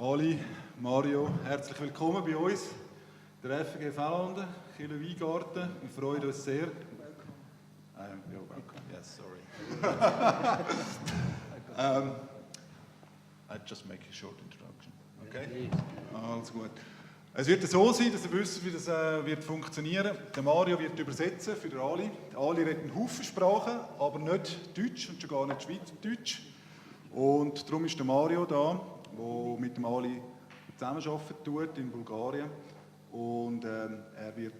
Ali, Mario, herzlich willkommen bei uns, der FG Fellanden, Kille Weingarten. Wir freuen uns sehr. Yes, sorry. I'll just make a short introduction. Okay? Alles gut. Es wird so sein, dass ihr wisst, wie das wird funktionieren. Der Mario wird übersetzen für den Ali. Der Ali redet einen Haufen Sprachen, aber nicht Deutsch und schon gar nicht Schweizerdeutsch. Und darum ist der Mario da, der mit dem Ali zusammenarbeiten tut in Bulgarien. Und er wird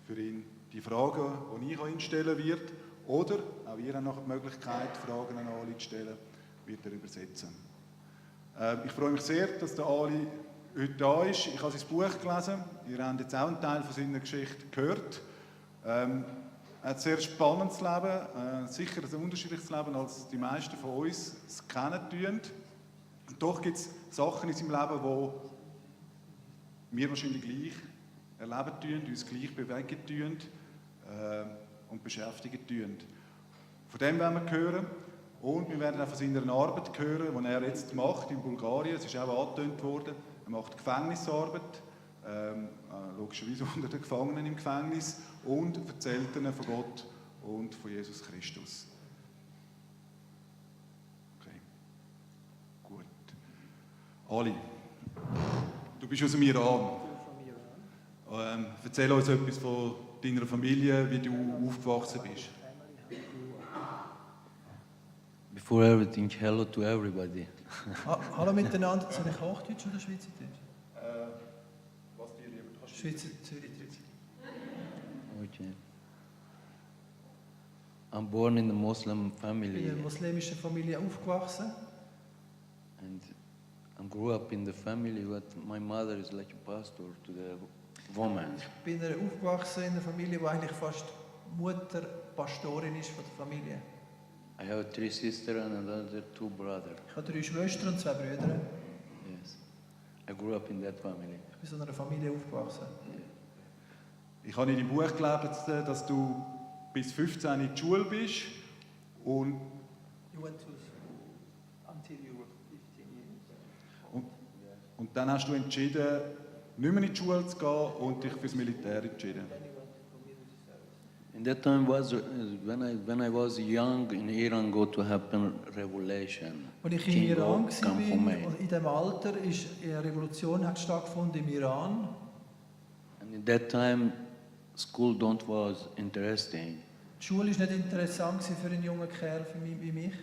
für ihn die Fragen, die ich an ihn stellen werde, oder auch ihr habt nachher die Möglichkeit, Fragen an Ali zu stellen, wird er übersetzen. Ich freue mich sehr, dass der Ali heute da ist. Ich habe sein Buch gelesen. Ihr habt jetzt auch einen Teil von seiner Geschichte gehört. Er hat ein sehr spannendes Leben, sicher ein unterschiedliches Leben, als die meisten von uns es kennen tun. Und doch gibt es Sachen in seinem Leben, die wir wahrscheinlich gleich erleben tun, uns gleich bewegen tun und beschäftigen tun. Von dem werden wir hören. Und wir werden auch von seiner Arbeit hören, die er jetzt macht in Bulgarien. Es ist auch angetönt worden. Er macht Gefängnisarbeit, logischerweise unter den Gefangenen im Gefängnis, und erzählt ihnen von Gott und von Jesus Christus. Okay. Gut. Ali, du bist aus dem Iran. Erzähl uns etwas von deiner Familie, wie du aufgewachsen bist. Before everything, hello to everybody. Hallo miteinander, soll ich Hochdeutsch oder Schweizerdeutsch? Was dir lieber? Schweizerdeutsch. Okay. I'm born in a Muslim Ich bin family in einer muslimischen Familie aufgewachsen. and I grew up in the family but my mother is like a pastor to the woman. Ich bin aufgewachsen in einer Familie, die eigentlich fast Mutter Pastorin ist von der Familie. I have 3 sisters and another 2 brothers. Ich habe 3 Schwestern und 2 Brüder. Yes. I grew up in that family. Ich bin in so einer Familie aufgewachsen. Ich habe in deinem Buch gelesen, dass du bis 15 in die Schule bist und dann hast du entschieden, nicht mehr in die Schule zu gehen und dich fürs Militär entschieden. In that time was when I was young in Iran go to happen revolution. Als ich im Iran war, in diesem Alter, ist eine Revolution hat stattgefunden im Iran. And in that time school don't was interesting. Die Schule war nicht interessant für einen jungen Kerl wie mich.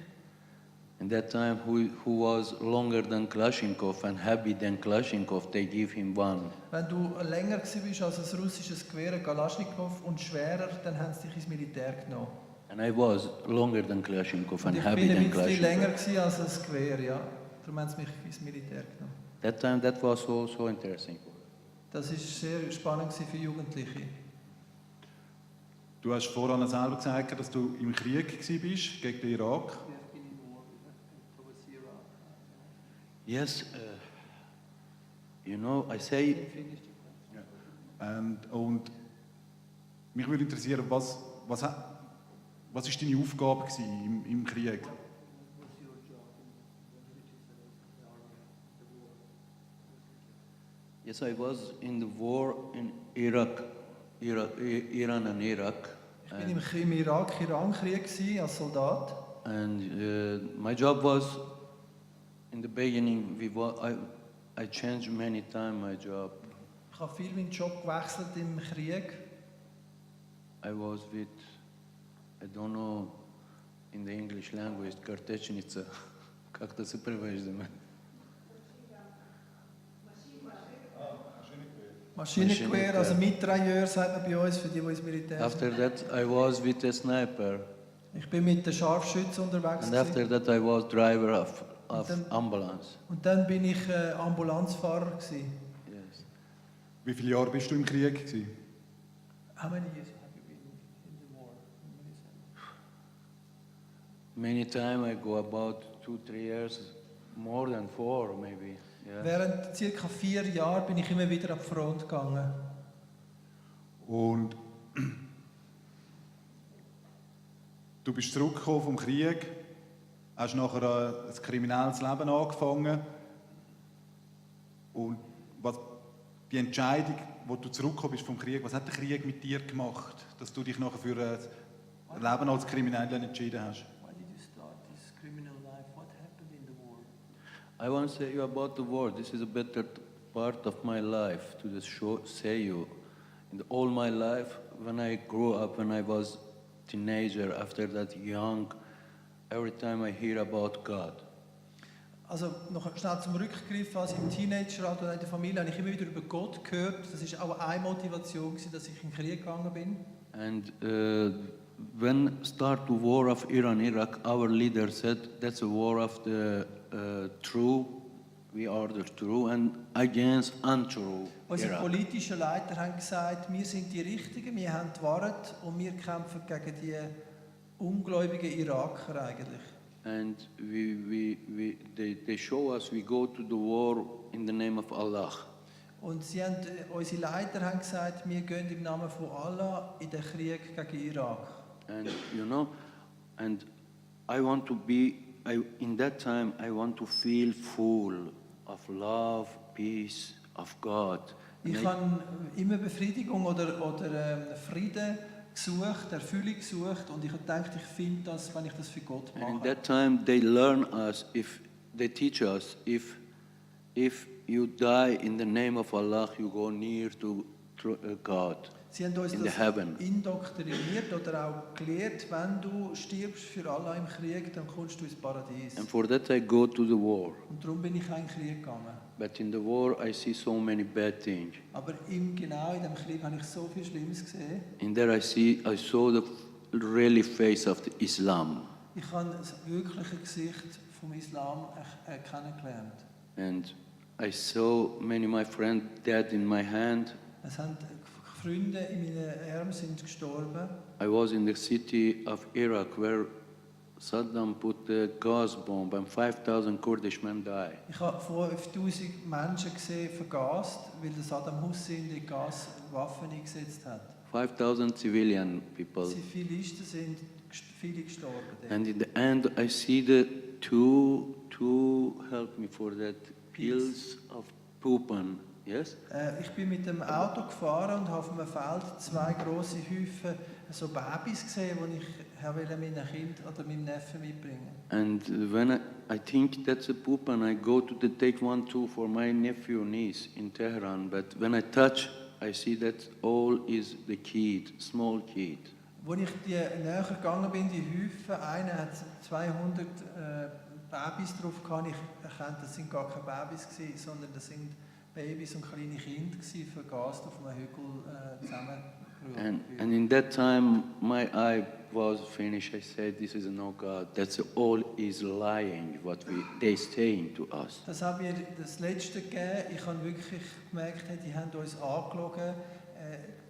In that time, who was longer than Kalashnikov and heavy than Kalashnikov, they give him one. Wenn du länger warst als ein russisches Gewehr, ein Kalashnikov, und schwerer, dann haben sie dich ins Militär genommen. And I was longer than Kalashnikov and Und ich heavy bin than ein bisschen länger Kalashnikov. als ein Gewehr, ja. Darum haben sie mich ins Militär genommen. That time, that was so interesting. Das war sehr spannend für Jugendliche. Du hast vorhin selber gesagt, dass du im Krieg warst gegen den Irak. Yes, you know, I say. Und mich würde interessieren, was ist deine Aufgabe im Krieg? Yes, I was in the war in Iran and Iraq. Ich war im Irak-Iran-Krieg als Soldat. And my job was, in the beginning, I changed many times my job. Ich habe viel meinen Job gewechselt im Krieg. I was with, I don't know, in the English language, картечница. Как это переводится? Maschinengewehr, also Mitrailleur, sagt man bei uns, für die ins Militär sind. After that, I was with a sniper. Ich bin mit den Scharfschützen unterwegs. And after that, I was driver of ambulance. Und dann bin ich Ambulanzfahrer gewesen. Yes. Wie viele Jahre bist du im Krieg gewesen? How many years have you been in the war? Many times I go about 2-3 years, more than 4 maybe. Yeah. Während ca. 4 Jahren bin ich immer wieder an die Front gegangen. Und du bist zurückgekommen vom Krieg, hast nachher ein kriminelles Leben angefangen. Und was die Entscheidung, wo du zurückgekommen bist vom Krieg, was hat der Krieg mit dir gemacht, dass du dich nachher für ein Leben als Krimineller entschieden hast? Why did you start this criminal life? What happened in the war? I want to say you about the war. This is a better part of my life to just say you. In all my life, when I grew up, when I was teenager, after that young, every time I hear about God. Also noch schnell zum Rückgriff, als im Teenageralter oder in der Familie habe ich immer wieder über Gott gehört. Das war auch eine Motivation, dass ich in den Krieg gegangen bin. And when start the war of Iran-Iraq, our leader said that's a war of the true, we are the true, and against untrue Unsere Iraq. politischen Leiter haben gesagt, wir sind die Richtigen, wir haben die Wahrheit und wir kämpfen gegen die ungläubigen Iraker eigentlich. And they show us we go to the war in the name of Allah. Und unsere Leiter haben gesagt, wir gehen im Namen von Allah in den Krieg gegen Irak. And you know, and I want to be, in that time I want to feel full of love, peace, of God. And Ich habe immer Befriedigung oder Frieden gesucht, Erfüllung gesucht und ich habe gedacht, ich finde das, wenn ich das für Gott And in mache. that time they learn us, they teach us, if you die in the name of Allah, you go near to God Sie haben uns in the das heaven. indoktriniert oder auch gelehrt, wenn du stirbst für Allah im Krieg, dann kommst du ins Paradies. And for that I go to the war. Und darum bin ich auch in den Krieg gegangen. But in the war I see so many bad things. Aber genau in dem Krieg habe ich so viel Schlimmes gesehen. In there I saw the really face of the Islam. Ich habe das wirkliche Gesicht vom Islam kennengelernt. And I saw many of my friends dead in my hand. Es haben Freunde in meinen Armen sind gestorben. I was in the city of Iraq where Saddam put the gas bomb and 5,000 Kurdish men died. Ich habe 5000 Menschen gesehen vergast, weil der Saddam Hussein die Gaswaffen eingesetzt hat. 5,000 civilian people. Zivilisten sind viele gestorben. dort. And in the end, I see the two help me for that, pills of pooping, yes? Ich bin mit dem Auto gefahren und habe auf einem Feld 2 grosse Häufen so Babys gesehen, die ich meinen Kind oder meinem Neffen mitbringen. And when I think that's a poop and I go to take one too for my nephew niece in Tehran, but when I touch, I see that all is the kid, small kid. Als ich näher gegangen bin, die Häufen, einer hat 200 Babys drauf gehabt. Ich erkannte, das sind gar keine Babys gewesen, sondern das sind Babys und kleine Kinder gewesen, vergast auf einem Hügel zusammengerührt. And in that time, my eye was finished. I said, this is no God. That's all is lying, what they saying to us. Das hat mir das Letzte gegeben. Ich habe wirklich gemerkt, die haben uns angelogen.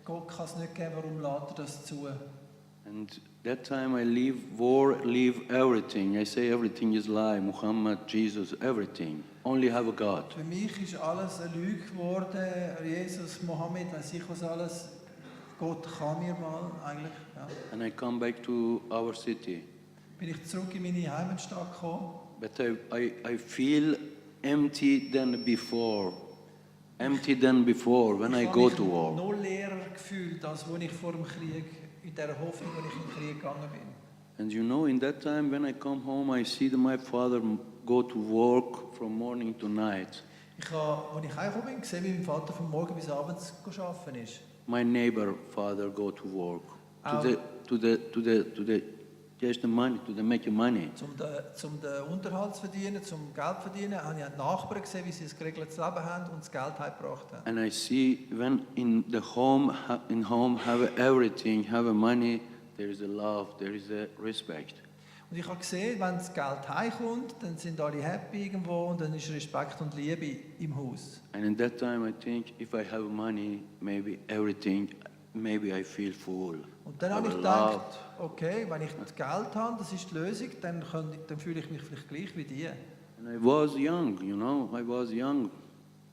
Gott kann es nicht geben, warum lässt er das zu? And that time I leave war, leave everything. I say everything is lie. Muhammad, Jesus, everything. Only have a God. Für mich ist alles eine Lüge geworden. Jesus, Mohammed, weiß ich was alles. Gott kann mir mal eigentlich. Ja. And I come back to our city. Bin ich zurück in meine Heimatstadt gekommen. But I feel empty than before. Empty than before when I go to Ich war. habe mich noch leerer gefühlt, als als ich vor dem Krieg, in der Hoffnung, als ich in den Krieg gegangen bin. And you know, in that time when I come home, I see that my father go to work from morning to night. Als ich heimgekommen bin, gesehen, wie mein Vater von morgen bis abends arbeiten ist. My neighbor father go to work Oh. to the just the money to the make money. Um den Unterhalt zu verdienen, zum Geld zu verdienen, habe ich die Nachbarn gesehen, wie sie ein geregeltes Leben haben und das Geld heimgebracht haben. And I see when in the home have everything, have a money, there is a love, there is a respect. Und ich habe gesehen, wenn das Geld heimkommt, dann sind alle happy irgendwo und dann ist Respekt und Liebe im Haus. And in that time I think if I have money, maybe everything, maybe I feel full. Und dann habe ich gedacht, okay, wenn ich das Geld habe, das ist die Lösung, dann fühle ich mich vielleicht gleich wie die. And I was young, you know, I was young.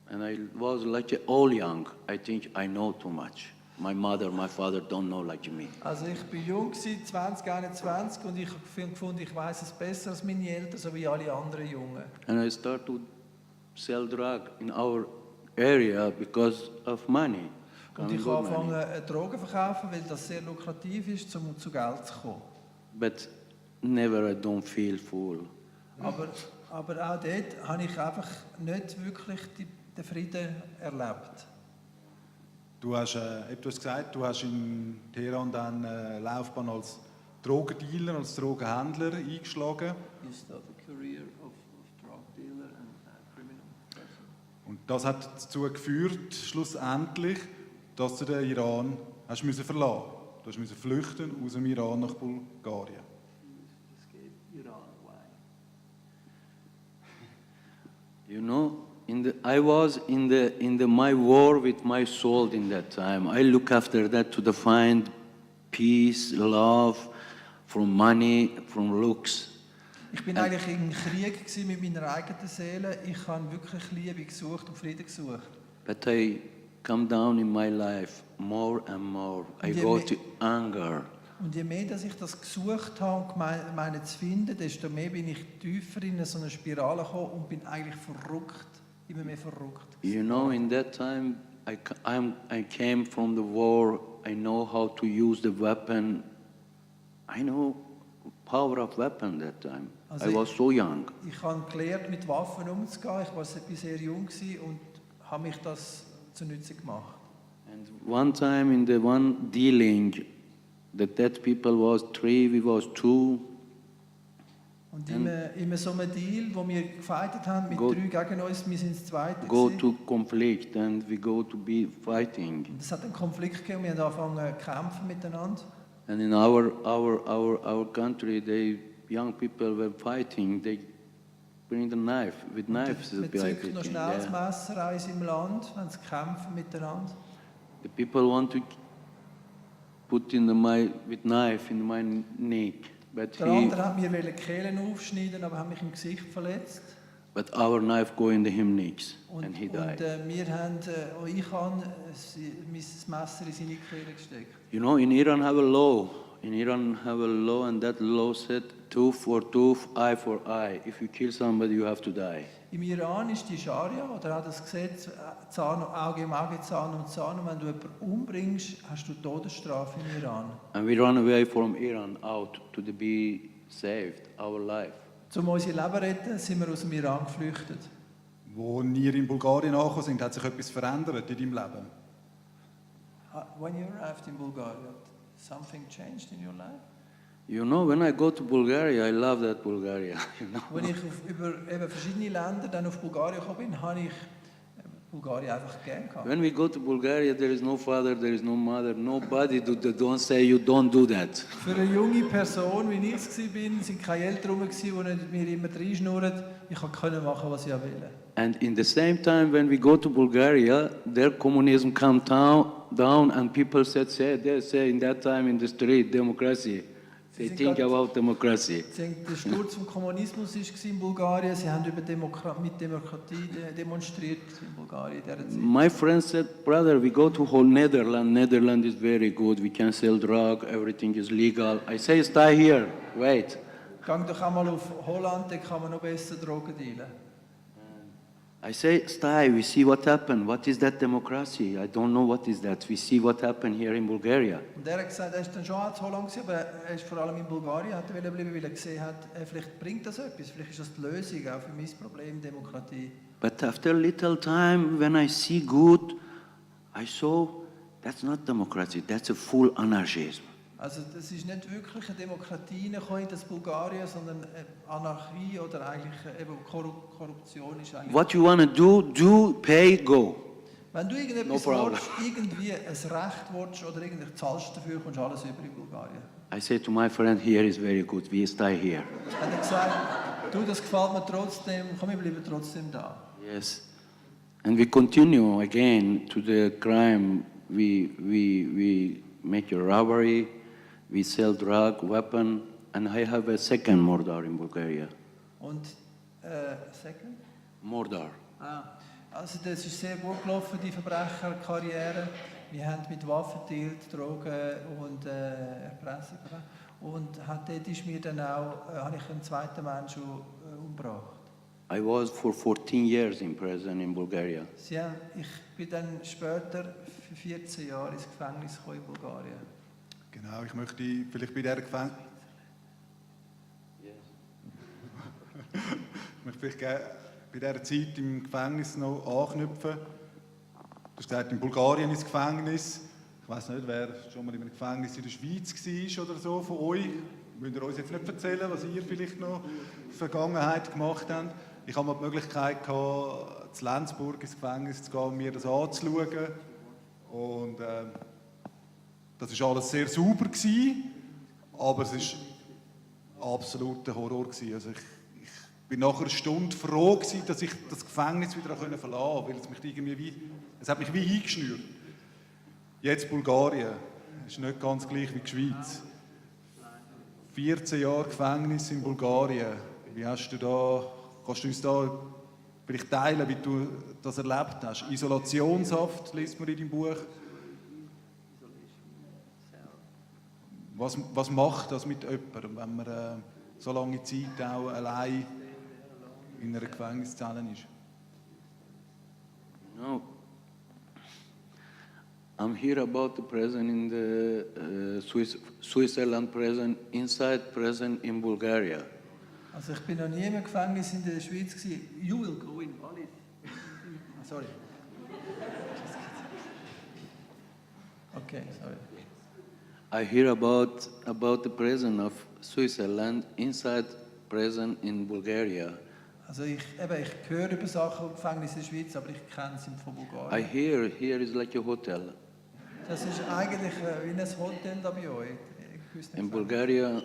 And I was like all young. I think I know too much. My mother, my father don't know like me. Also ich bin jung, 20, 21 und ich fand, ich weiß es besser als meine Eltern, so wie alle anderen Jungen. And I start to sell drug in our area because of money. Und ich habe angefangen, Drogen zu verkaufen, weil das sehr lukrativ ist, um zu Geld zu kommen. But never I don't feel full. Aber auch dort habe ich einfach nicht wirklich den Frieden erlebt. Du hast gesagt, du hast in Teheran dann eine Laufbahn als Drogendealer, als Drogenhändler eingeschlagen. You start a career of drug dealer and criminal person. Und das hat dazu geführt, schlussendlich, dass du den Iran hast müssen verlassen musst. Du hast müssen flüchten aus dem Iran nach Bulgarien. Escape Iran, why? You know, I was in my war with my soul in that time. I look after that to find peace, love, from money, from looks. Ich bin eigentlich im Krieg mit meiner eigenen Seele. Ich habe wirklich Liebe gesucht und Frieden gesucht. But I come down in my life more and more. I go to anger. Und je mehr, dass ich das gesucht habe und meine zu finden, desto mehr bin ich tiefer in so eine Spirale gekommen und bin eigentlich verrückt, immer mehr verrückt. You know, in that time, I came from the war. I know how to use the weapon. I know power of weapon that time. Also I was so young. Ich habe gelernt, mit Waffen umzugehen. Ich war sehr jung und habe mich das zunutze gemacht. And one time in the one dealing, the dead people was 3, we was 2. Und in so einem Deal, wo wir gefightet haben mit 3 gegen uns, wir sind das Zweite. Go to conflict and we go to be fighting. Und es hat einen Konflikt gegeben, wir haben angefangen zu kämpfen miteinander. And in our country, young people were fighting. They bring the knife with knives. Wir zücken noch schnell das Messer aus im Land, wenn sie kämpfen miteinander. The people want to put with knife in my neck, but Der andere hat mir die Kehlen aufschneiden, aber hat mich im Gesicht verletzt. But our knife go in him necks, and he Und died. ich habe mein Messer in seine Kehle gesteckt. You know, in Iran have a law. In Iran have a law, and that law said tooth for tooth, eye for eye. If you kill somebody, you have to die. Im Iran ist die Scharia, oder auch das Gesetz, Zahn, Auge im Auge, Zahn um Zahn. Und wenn du jemanden umbringst, hast du Todesstrafe im Iran. And we run away from Iran out to be saved, our life. Um unser Leben zu retten, sind wir aus dem Iran geflüchtet. Wo ihr in Bulgarien angekommen sind, hat sich etwas verändert in deinem Leben? When you arrived in Bulgaria, something changed in your life? You know, when I go to Bulgaria, I love that Bulgaria. You know? Als ich über verschiedene Länder dann auf Bulgarien gekommen bin, habe ich Bulgarien einfach gern gehabt. When we go to Bulgaria, there is no father, there is no mother, nobody don't say you don't do that. Für eine junge Person, wie ich es war, sind keine Eltern rum, die mir immer reinschnurren. Ich konnte machen, was ich will. And in the same time, when we go to Bulgaria, their communism come down and people they say in that time in the street, democracy. They think about democracy. Der Sturz vom Kommunismus war in Bulgarien. Sie haben mit Demokratie demonstriert in Bulgarien. My friend said, brother, we go to whole Netherlands. Netherlands is very good. We can sell drug. Everything is legal. I say, stay here. Wait. Gang doch einmal auf Holland, da kann man noch besser Drogen dealen. I say, stay. We see what happened. What is that democracy? I don't know what is that. We see what happened here in Bulgaria. Und er hat gesagt, er ist dann schon in Holland gewesen, aber er ist vor allem in Bulgarien, hat er bleiben, weil er gesehen hat, vielleicht bringt das etwas, vielleicht ist das die Lösung auch für mein Problem Demokratie. But after a little time, when I see good, I saw that's not democracy. That's a full anarchism. Also das ist nicht wirklich eine Demokratie in das Bulgarien, sondern Anarchie oder eigentlich eben Korruption ist eigentlich. What you want to do, pay, go. Wenn du irgendetwas willst, irgendwie ein Recht willst oder irgendwie zahlst dafür, kommst du alles über in Bulgarien. I say to my friend, here is very good. We stay here. Hat er gesagt, du, das gefällt mir trotzdem, komm, wir bleiben trotzdem da. Yes. And we continue again to the crime. We make a robbery. We sell drug, weapon, and I have a second murder in Bulgaria. Und second? Murder. Also das ist sehr gut gelaufen, die Verbrecherkarriere. Wir haben mit Waffen dealt, Drogen und Erpressung. Und dort ist mir dann auch, habe ich einen zweiten Menschen umgebracht. I was for 14 years in prison in Bulgaria. Ich bin dann später für 14 Jahre ins Gefängnis gekommen in Bulgarien. Genau, ich möchte vielleicht bei dieser ich möchte vielleicht bei dieser Zeit im Gefängnis noch anknüpfen. Du hast gesagt, in Bulgarien ins Gefängnis. Ich weiss nicht, wer schon mal in einem Gefängnis in der Schweiz war oder so von euch. Müsst ihr uns jetzt nicht erzählen, was ihr vielleicht noch in der Vergangenheit gemacht habt. Ich hatte mal die Möglichkeit, zu Lenzburg ins Gefängnis zu gehen und mir das anzuschauen. Und das war alles sehr sauber gewesen, aber es war absoluter Horror gewesen. Also ich bin nach einer Stunde froh gewesen, dass ich das Gefängnis wieder verlassen konnte, weil es hat mich wie eingeschnürt. Jetzt Bulgarien, ist nicht ganz gleich wie die Schweiz. 14 Jahre Gefängnis in Bulgarien. Wie hast du da, kannst du uns da vielleicht teilen, wie du das erlebt hast? Isolationshaft liest man in deinem Buch. Was macht das mit jemandem, wenn man so lange Zeit auch allein in einer Gefängniszelle ist? No. I'm here about the prison in the Switzerland prison, inside prison in Bulgaria. Also ich bin noch nie im Gefängnis in der Schweiz gewesen. You will go in Wallis. Sorry. Okay, sorry. I hear about the prison of Switzerland, inside prison in Bulgaria. Also ich höre über Sachen im Gefängnis in der Schweiz, aber ich kenne sie von I Bulgarien. hear here is like a hotel. Das ist eigentlich wie ein Hotel da bei euch. In Bulgaria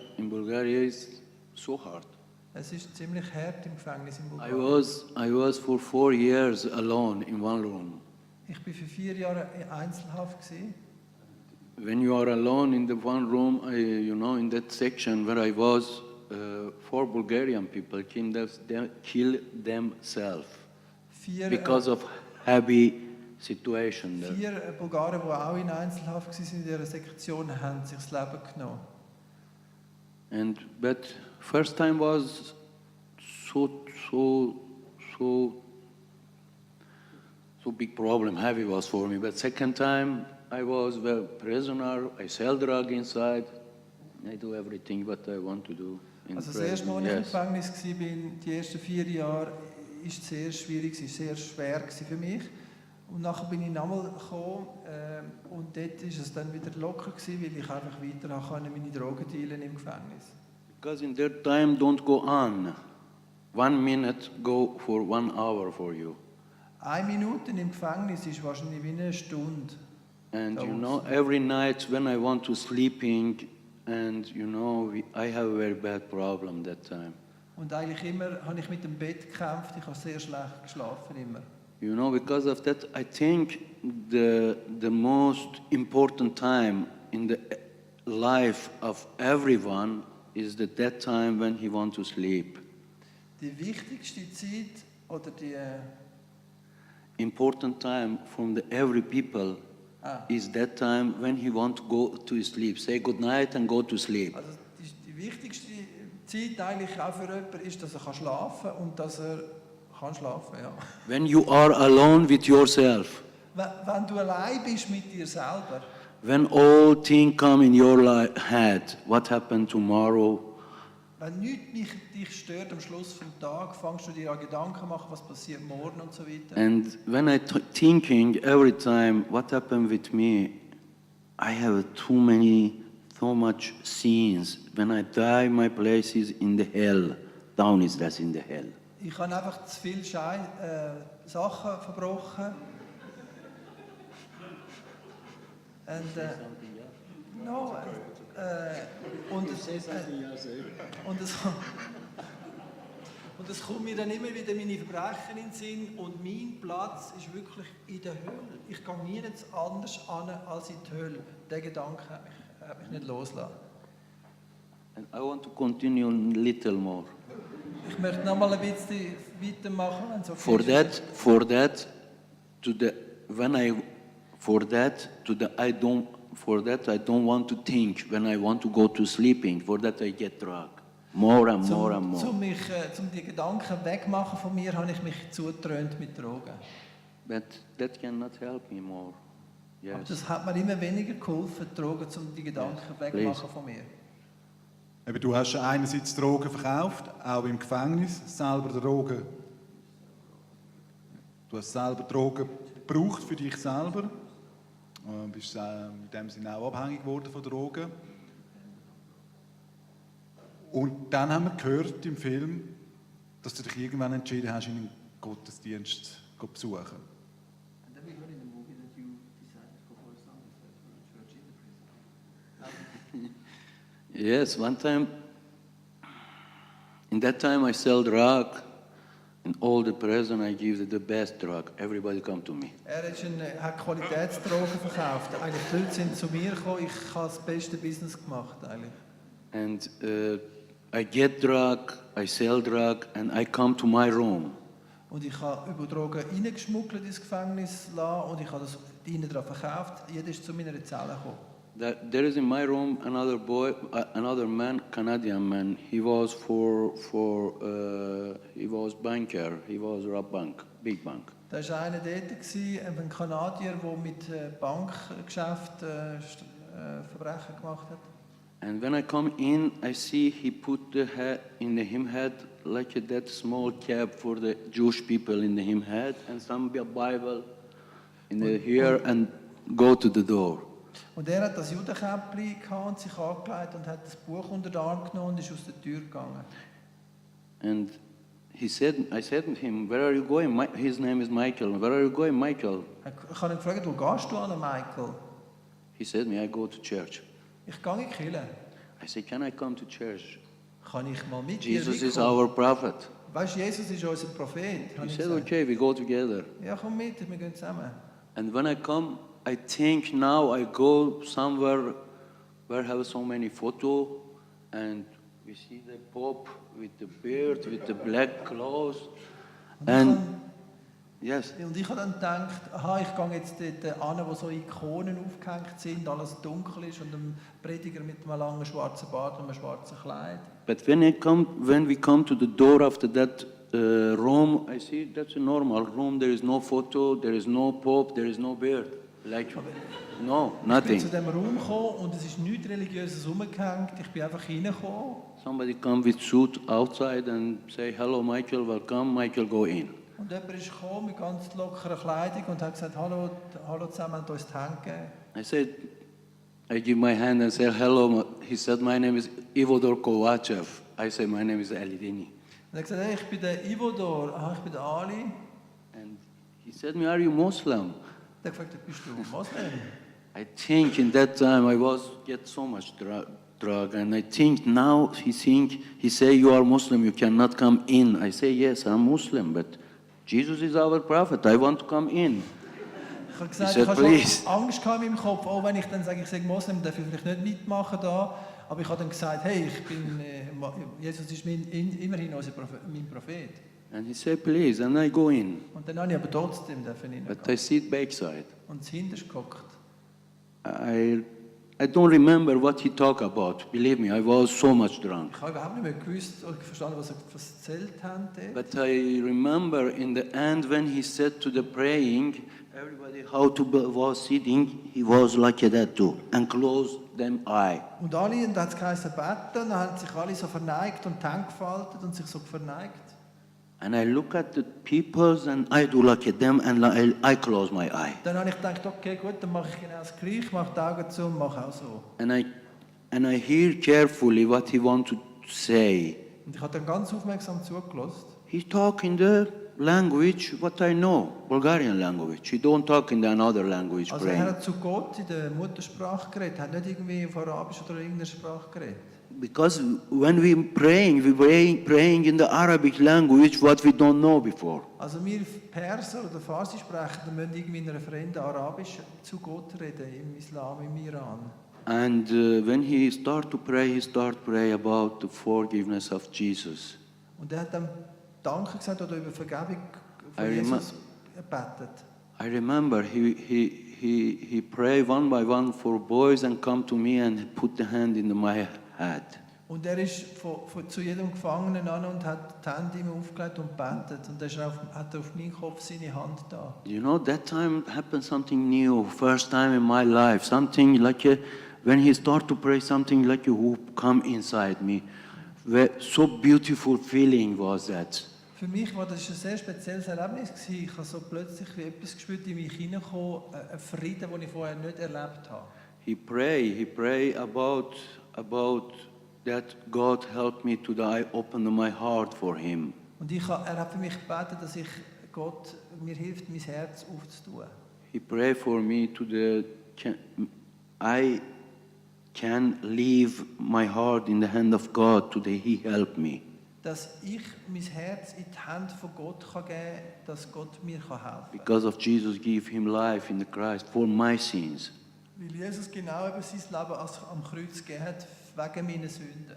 is so hard. Es ist ziemlich hart im Gefängnis in Bulgarien. I was for 4 years alone in one room. Ich bin für 4 Jahre in Einzelhaft gewesen. When you are alone in the one room, in that section where I was, 4 Bulgarian people kill themselves because of heavy situation there. 4 Bulgaren, die auch in Einzelhaft waren in dieser Sektion, haben sich das Leben genommen. But first time was so big problem, heavy was for me. But second time I was a prisoner, I sell drug inside, I do everything what I want to do. Also das erste Mal, als ich im Gefängnis war, die ersten 4 Jahre, war es sehr schwierig, sehr schwer für mich. Und nachher bin ich nochmal gekommen und dort war es dann wieder locker, weil ich einfach weiter meine Drogen dealen im Gefängnis. Because in that time don't go on. 1 minute go for 1 hour for you. 1 Minute im Gefängnis ist wahrscheinlich wie eine Stunde. And every night when I want to sleeping, and I have a very bad problem that time. Und eigentlich immer habe ich mit dem Bett gekämpft, ich habe sehr schlecht geschlafen immer. Because of that, I think the most important time in the life of everyone is that time when he wants to sleep. Die wichtigste Zeit oder die important time from every people is that time when he want to go to sleep. Say good night and go to sleep. Also die wichtigste Zeit eigentlich auch für jemanden ist, dass er schlafen kann und dass er kann schlafen, ja. When you are alone with yourself. Wenn du allein bist mit dir selber. When all things come in your head, what happened tomorrow? Wenn nichts dich stört am Schluss vom Tag, fängst du dir an Gedanken zu machen, was passiert morgen und so weiter. And when I thinking every time, what happened with me? I have so much scenes. When I die, my place is in the hell. Down is that in the hell. Ich habe einfach zu viele Sachen verbrochen. Und es kommt mir dann immer wieder meine Verbrechen in den Sinn und mein Platz ist wirklich in der Hölle. Ich gehe nirgends anders an als in die Hölle. Der Gedanke hat mich nicht losgelassen. And I want to continue a little more. Ich möchte noch mal ein bisschen weitermachen, wenn es okay For ist. I don't want to think when I want to go to sleeping. For that I get drug. more and more and more. Um die Gedanken wegmachen von mir, habe ich mich zugetrönt mit Drogen. But that cannot help me more. Aber Yes. das hat mir immer weniger geholfen, Drogen, um die Gedanken wegmachen von mir. Eben, du hast einerseits Drogen verkauft, auch im Gefängnis, selber Drogen. Du hast selber Drogen gebraucht für dich selber. Bist in dem Sinne auch abhängig geworden von Drogen. Und dann haben wir gehört im Film, dass du dich irgendwann entschieden hast, in einen Gottesdienst zu besuchen. Yes, one time, in that time I sell drug. In all the prison I give the best drug. Everybody come to me. Hat Qualitätsdrogen verkauft. Eigentlich die Leute sind zu mir gekommen, ich habe das beste Business gemacht. Eigentlich. And I get drug, I sell drug, and I come to my room. Und ich habe über Drogen reingeschmuggelt ins Gefängnis lassen und ich habe das ihnen daran verkauft. Jeder ist zu meiner Zelle gekommen. There is in my room another boy, another man, Canadian man. He was he was banker. He was rob bank, big bank. Da war einer dort, ein Kanadier, der mit Bankgeschäften Verbrechen gemacht hat. And when I come in, I see he put the head in the him head like that small cap for the Jewish people in the him head, and some Bible in the here, and go to the door. Und er hat das Judenkäppli und sich angelegt und hat das Buch unter den Arm genommen und ist aus der Tür gegangen. And I said to him, "Where are you going?" His name is Michael. "Where are you going, Michael?" Ich habe ihn gefragt, wo gehst du an, Michael? He said me, "I go to church." Ich gehe in die Kirche. I said, "Can I come to church? Kann ich mal mit Jesus dir is mitkommen? our prophet." Weißt du, Jesus ist unser Prophet. He habe ich said, gesagt. "Okay, we go together." Ja, komm mit, wir gehen zusammen. And when I come, I think now I go somewhere where I have so many photos, and we see the Pope with the beard, with the black clothes, and yes. Und ich habe dann gedacht, aha, ich gehe jetzt dort an, wo so Ikonen aufgehängt sind, alles dunkel ist und ein Prediger mit einem langen schwarzen Bart und einem schwarzen Kleid. But when we come to the door after that room, I see that's a normal room. There is no photo, there is no Pope, there is no beard. Like, no, Ich bin nothing. zu dem Raum gekommen und es ist nichts Religiöses rumgehängt. Ich bin einfach reingekommen. Somebody come with suit outside and say, "Hello, Michael, welcome." Michael, go in. Und jemand ist gekommen mit ganz lockerer Kleidung und hat gesagt, hallo zusammen, und uns die Hände gegeben. I said, I give my hand and say hello. He said, "My name is Ivodor Kovachev." I say, "My name is Dini." Und er hat gesagt, hey, ich bin der Ivodor, ich bin der Ali. And he said, "Me, are you Muslim?" Er hat gefragt, bist du Moslem? I think in that time I was get so much drug, and I think now he say, "You are Muslim, you cannot come in." I say, "Yes, I'm Muslim, but Jesus is our prophet. I want to come in." Ich habe gesagt, He said, ich habe "Please." schon Angst gehabt in meinem Kopf, auch wenn ich dann sage, ich sei Moslem, darf ich vielleicht nicht mitmachen da. Aber ich habe dann gesagt, hey, Jesus ist immerhin mein Prophet. And he said, "Please," and I go in. Und dann habe ich aber trotzdem reingehen. But I sit backside. Und hinterst geguckt. I don't remember what he talked about. Believe me, I was so much drunk. Ich habe überhaupt nicht mehr gewusst oder verstanden, was erzählt haben. But I remember in the end when he said to the praying, everybody was sitting, he was like that too, and closed them eye. Und alle, und dann hat es geheißen, beten, dann haben sich alle so verneigt und die Hände gefaltet und sich so verneigt. And I look at the peoples and I do like them and I close my eye. Dann habe ich gedacht, okay, gut, dann mache ich genau das Gleiche, mache die Augen zu und mache auch so. And I hear carefully what he want to say. Und ich habe dann ganz aufmerksam zugelassen. He talk in the language what I know, Bulgarian language. He don't talk in the another language. Also er hat zu Gott in der Muttersprache geredet, hat nicht irgendwie auf Arabisch oder irgendeiner Sprache geredet. Because when we praying in the Arabic language what we don't know before. Also wir Perser oder Farsi sprechen, dann müssen irgendwie in einer fremden Arabisch zu Gott reden, im Islam, im Iran. And when he start to pray about the forgiveness of Jesus. Und er hat dann Danke gesagt oder über Vergebung von I Jesus gebetet. I remember he pray one by one for boys and come to me and put the hand in my head. Und er ist zu jedem Gefangenen an und hat die Hände ihm aufgelegt und betet. Und hat auf meinen Kopf seine Hand da. You know, that time happened something new, first time in my life. Something like when he started to pray, something like a whoop come inside me. So beautiful feeling was that. Für mich war das ein sehr spezielles Erlebnis. Ich habe so plötzlich wie etwas gespürt, in mich hineingekommen, einen Frieden, den ich vorher nicht erlebt habe. He pray about that God helped me to I open my heart for him. Und er hat für mich gebetet, dass Gott mir hilft, mein Herz aufzutun. He pray for me I can leave my heart in the hand of God today. He helped me. Dass ich mein Herz in die Hände von Gott geben kann, dass Gott mir helfen kann. Because of Jesus give him life in the Christ for my sins. Weil Jesus genau eben sein Leben am Kreuz gegeben hat, wegen meiner Sünden.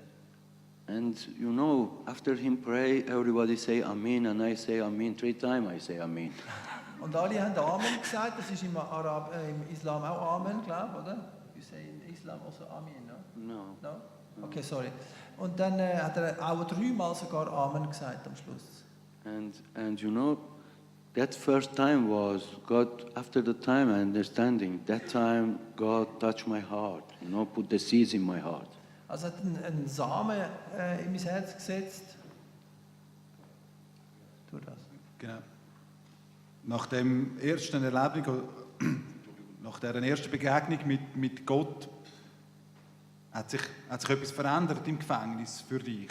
And you know, after him pray, everybody say Amen, and I say Amen. 3 times I say Amen. Und alle haben Amen gesagt, das ist im Islam auch Amen, glaube ich, oder? You say in Islam also Amen, no? No. No? Okay, sorry. Und dann hat er auch 3-mal sogar Amen gesagt am Schluss. And you know, that first time was God, after the time I understanding, that time God touched my heart, you know, put the seeds in my heart. Also hat einen Samen in mein Herz gesetzt. Tu das. Genau. Nach dem ersten Erlebnis, nach dieser ersten Begegnung mit Gott, hat sich etwas verändert im Gefängnis für dich.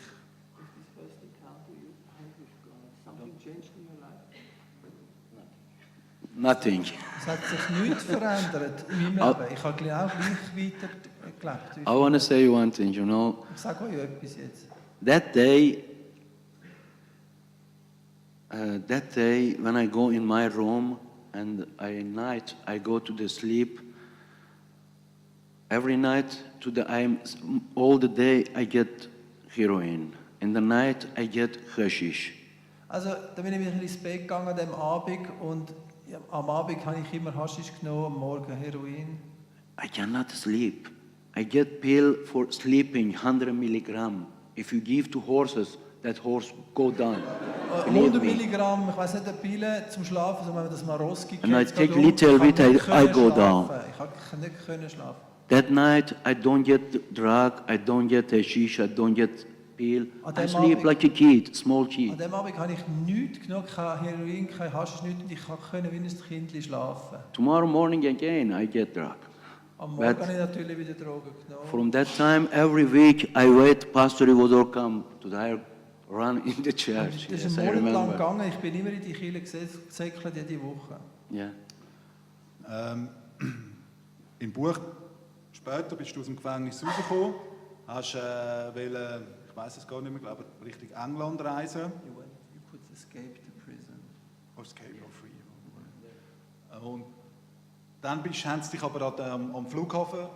Nothing. Es hat sich nichts verändert in meinem Leben. Ich habe genau gleich weiter gelebt. I want to say you one thing, you know. Ich sage euch etwas jetzt. That day, when I go in my room and night I go to the sleep. Every night all the day I get heroin. In the night I get hashish. Also, da bin ich wieder ins Bett gegangen an dem Abend und am Abend habe ich immer Haschisch genommen, am Morgen Heroin. I cannot sleep. I get pill for sleeping, 100 milligram. If you give to horses, that horse go down. 100 Milligramm, ich weiss nicht, eine Pille zum Schlafen, also wenn man das mal rausgibt. And I take little bit, I go down. Ich konnte nicht schlafen. That night, I don't get drug, I don't get hashish, I don't get pill. I sleep like a kid, small kid. An dem Abend habe ich nichts genommen, kein Heroin, kein Haschisch, nichts, und ich konnte wie ein Kind schlafen. Tomorrow morning again, I get drug. Am Morgen habe ich natürlich wieder Drogen genommen. From that time, every week, I wait, Pastor would come to the run in the church. Das ist ein Monat lang gegangen, ich bin immer in die Kirche gesäckelt, jede Woche. Yeah. Im Buch später bist du aus dem Gefängnis rausgekommen, hast ich weiß es gar nicht mehr, glaube ich, Richtung England reisen. You could escape the prison. Or escape or free. Und dann haben sie dich aber am Flughafen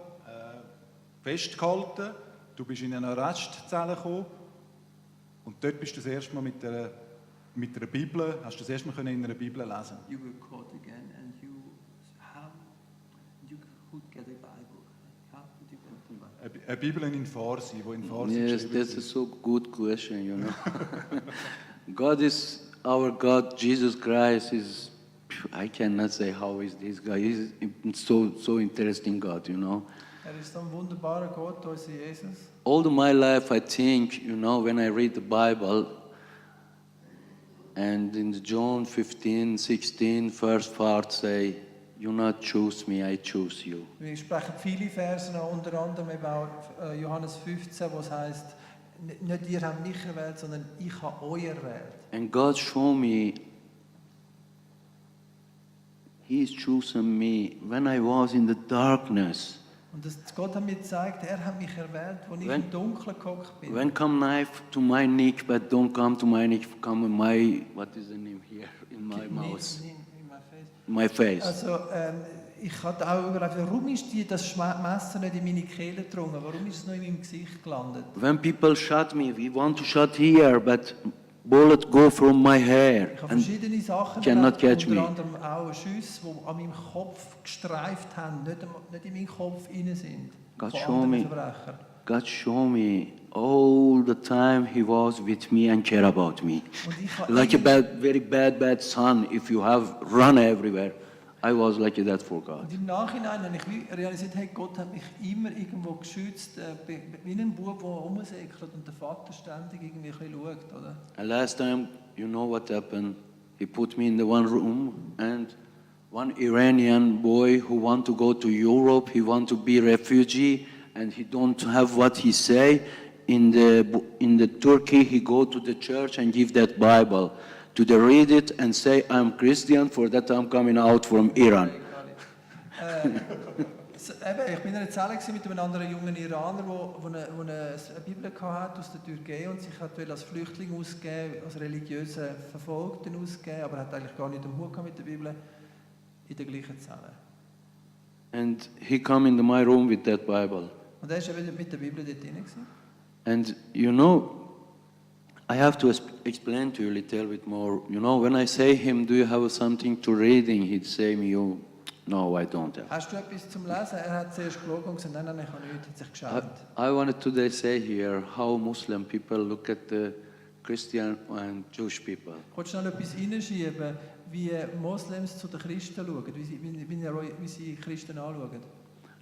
festgehalten. Du bist in eine Arrestzelle gekommen und dort bist du das erste Mal mit einer Bibel, hast du das erste Mal in einer Bibel lesen. You were caught again and you could get a Bible. How could you get a Bible? Eine Bibel in Farsi, die in Farsi Yes, that's a so good question, you know. God is our God, Jesus Christ is, I cannot say how is this guy. He's so interesting God, you know. Ist ein wunderbarer Gott, unser Jesus. All my life I think, you know, when I read the Bible, and in John 15:16, first part say, you not choose me, I choose you. Wir sprechen viele Verse, unter anderem eben auch Johannes 15, wo es heißt, nicht ihr habt mich erwählt, sondern ich habe euch erwählt. And God showed me, He's chosen me when I was in the darkness. Und Gott hat mir gezeigt, er hat mich erwählt, als ich im Dunkeln gehockt bin. When come knife to my neck, but don't come to my neck, come in my, what is the name here, in my mouth, in my face. Also, ich hatte auch überlegt, warum ist das Messer nicht in meine Kehle gedrungen? Warum ist es noch in meinem Gesicht gelandet? When people shot me, we want to shot here, but bullet go from my hair Ich habe and verschiedene Sachen cannot catch unter me. anderem auch Schüsse, die an meinem Kopf gestreift haben, nicht in meinen Kopf rein sind. God von show anderen me. Verbrechern. God show me all the time he was with me and care about me. Und ich habe Like a very bad son, if you have run everywhere. I was like that for God. Und im Nachhinein habe ich wie realisiert, hey, Gott hat mich immer irgendwo geschützt, wie ein Bub, der rumsäckelt und der Vater ständig irgendwie ein bisschen schaut, oder? And last time, you know what happened? He put me in the one room, and one Iranian boy who want to go to Europe, he want to be refugee, and he don't have what he say. In the Turkey, he go to the church and give that Bible. To the read it and say, I'm Christian, for that I'm coming out from Iran. Ich bin in einer Zelle mit einem anderen jungen Iraner, der eine Bibel hatte aus der Türkei und sich hat als Flüchtling ausgegeben, als religiöser Verfolgten ausgegeben, aber hat eigentlich gar nicht den Hut mit der Bibel in der gleichen Zelle. And he come into my room with that Bible. Und er war eben mit der Bibel dort drin. And you know, I have to explain to you a little bit more. You know, when I say him, do you have something to reading? He'd say me, oh, no, I don't have. Hast du etwas zum Lesen? Er hat zuerst geschaut und gesagt, nein, ich habe nichts, hat sich geschämt. I wanted today say here how Muslim people look at the Christian and Jewish people. Ich wollte schnell etwas reinschieben, wie Moslems zu den Christen schauen, wie sie Christen anschauen.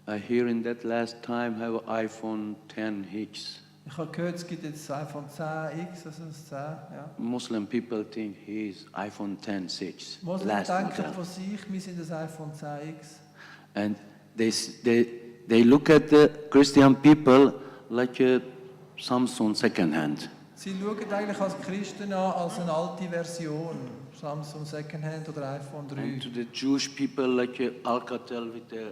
I hear in that last time have iPhone 10X. Ich habe gehört, es gibt jetzt das iPhone 10X, also das 10, ja. Muslim people think he is iPhone 10.6. Moslems denken von sich, wir sind das iPhone 10X. And they look at the Christian people like a Samsung second hand. Sie schauen eigentlich als Christen an als eine alte Version, Samsung Secondhand oder iPhone 3. And to the Jewish people like a Alcatel with the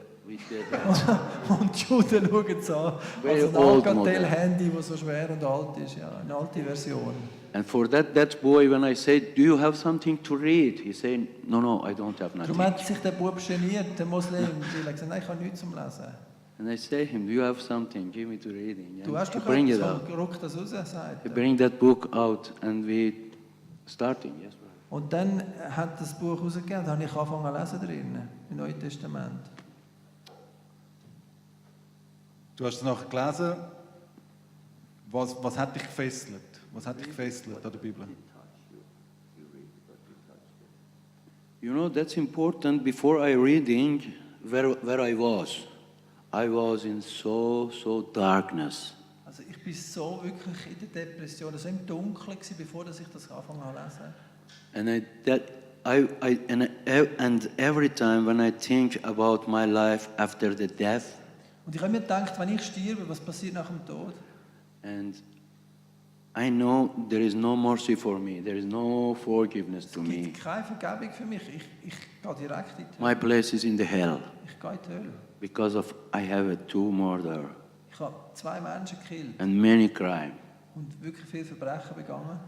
Und die Juden schauen es an als ein Alcatel-Handy, das so schwer und alt ist, ja, eine alte Version. And for that boy, when I said, do you have something to read? He said, no, I don't have nothing. Darum hat sich der Bub geniert, der Muslim, weil er gesagt hat, nein, ich habe nichts zum Lesen. And I say him, do you have something? Give me to reading. Du hast he doch bring it etwas, out. ruck das raus, sagt He er. bring that book out and we starting. Yes, brother. Und dann hat das Buch rausgegeben, da habe ich angefangen zu lesen drin, im Neuen Testament. Du hast es nachher gelesen. Was hat dich gefesselt? Was hat dich gefesselt an der Bibel? You know, that's important. Before I reading, where I was in so darkness. Also ich bin so wirklich in der Depression, so im Dunkeln gewesen, bevor dass ich das angefangen habe zu lesen. And every time when I think about my life after the death, Und ich habe mir gedacht, wenn ich sterbe, was passiert nach dem Tod? and I know there is no mercy for me, there is no forgiveness to Es me. gibt keine Vergebung für mich. Ich gehe direkt in die My Hölle. place is in the hell Ich gehe in die Hölle. because of I have two murder Ich habe 2 Menschen gekillt and many crime. und wirklich viele Verbrechen begangen.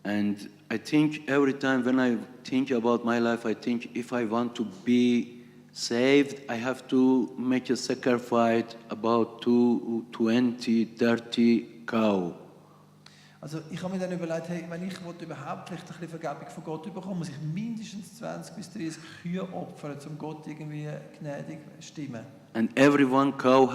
And I think every time when I think about my life, I think if I want to be saved, I have to make a sacrifice about 20-30 cow. Also ich habe mir dann überlegt, hey, wenn ich überhaupt vielleicht ein bisschen Vergebung von Gott bekomme, muss ich mindestens 20 bis 30 Kühe opfern, um Gott irgendwie gnädig zu stimmen. And every one cow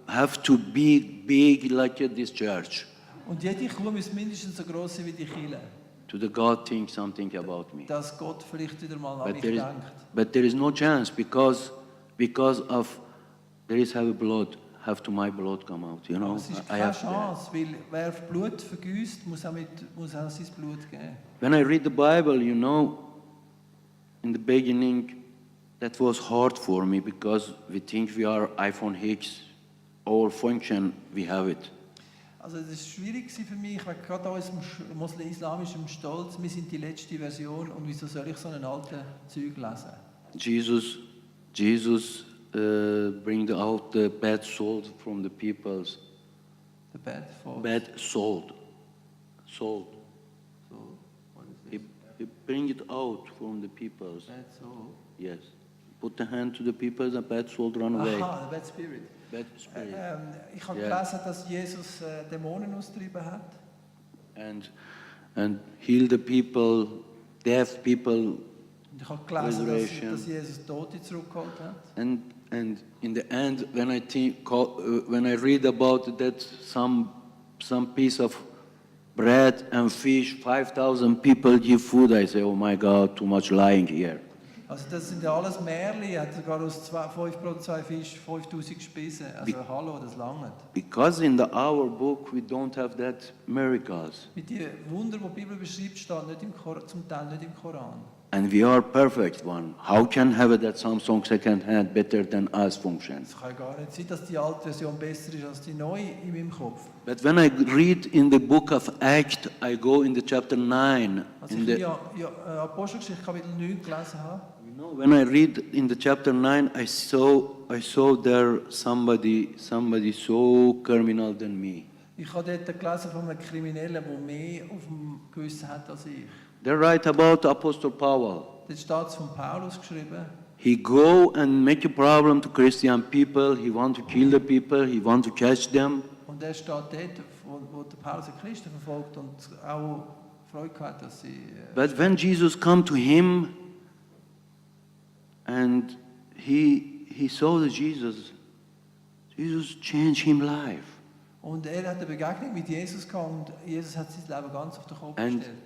have to be big like this church. Und jede Kuh muss mindestens so groß sein wie die Kille, To the God think something about me. dass Gott vielleicht wieder mal an mich denkt. But there is no chance because of there is have to my blood come out. You know, Aber es ist I keine have Chance, weil wer Blut vergießt, muss auch sein Blut geben. When I read the Bible, you know, in the beginning, that was hard for me because we think we are iPhone X, all function, we have it. Also das war schwierig für mich, weil gerade auch im islamischen Stolz, wir sind die letzte Version und wieso soll ich so einen alten Zeug lesen? Jesus bring out the bad soul from the peoples. The bad fault. Bad soul. So, what is it? He bring it out from the peoples. Bad soul. Yes. Put the hand to the people, the bad soul run away. Aha, the bad spirit. Bad spirit. Ich habe Yeah. gelesen, dass Jesus Dämonen austrieben hat. And heal the people, deaf people. Und ich habe gelesen, Resurrection. dass Jesus Tote zurückgeholt hat. And in the end, when I read about that, some some piece of bread and fish, 5,000 people give food. I say, oh my God, too much lying here. Also das sind ja alles Märchen, er hat sogar aus 5 Brot, 2 Fisch 5'000 gespissen. Also hallo, das langt. Because in our book we don't have that miracles. Mit den Wunder, die die Bibel beschreibt, steht nicht zum Teil nicht im Koran. And we are perfect one. How can have that Samsung second hand better than us function? Es kann gar nicht sein, dass die alte Version besser ist als die neue in meinem Kopf. But when I read in the book of Acts, I go in the chapter 9. Als ich Apostelgeschichte Kapitel 9 gelesen habe, You know, when I read in the chapter 9, I saw there somebody so criminal than me. ich habe dort gelesen von einem Kriminellen, der mehr auf dem Gewissen hat als ich. They write about Apostle Paul. Dort steht es von Paulus geschrieben. He go and make a problem to Christian people. He want to kill the people. He want to catch them. Und er steht dort, wo der Paulus die Christen verfolgt und auch Freude hat, dass sie... But when Jesus come to him, and he saw that Jesus changed him life. Und er hat eine Begegnung mit Jesus gehabt und Jesus hat sein Leben ganz auf den Kopf And gestellt.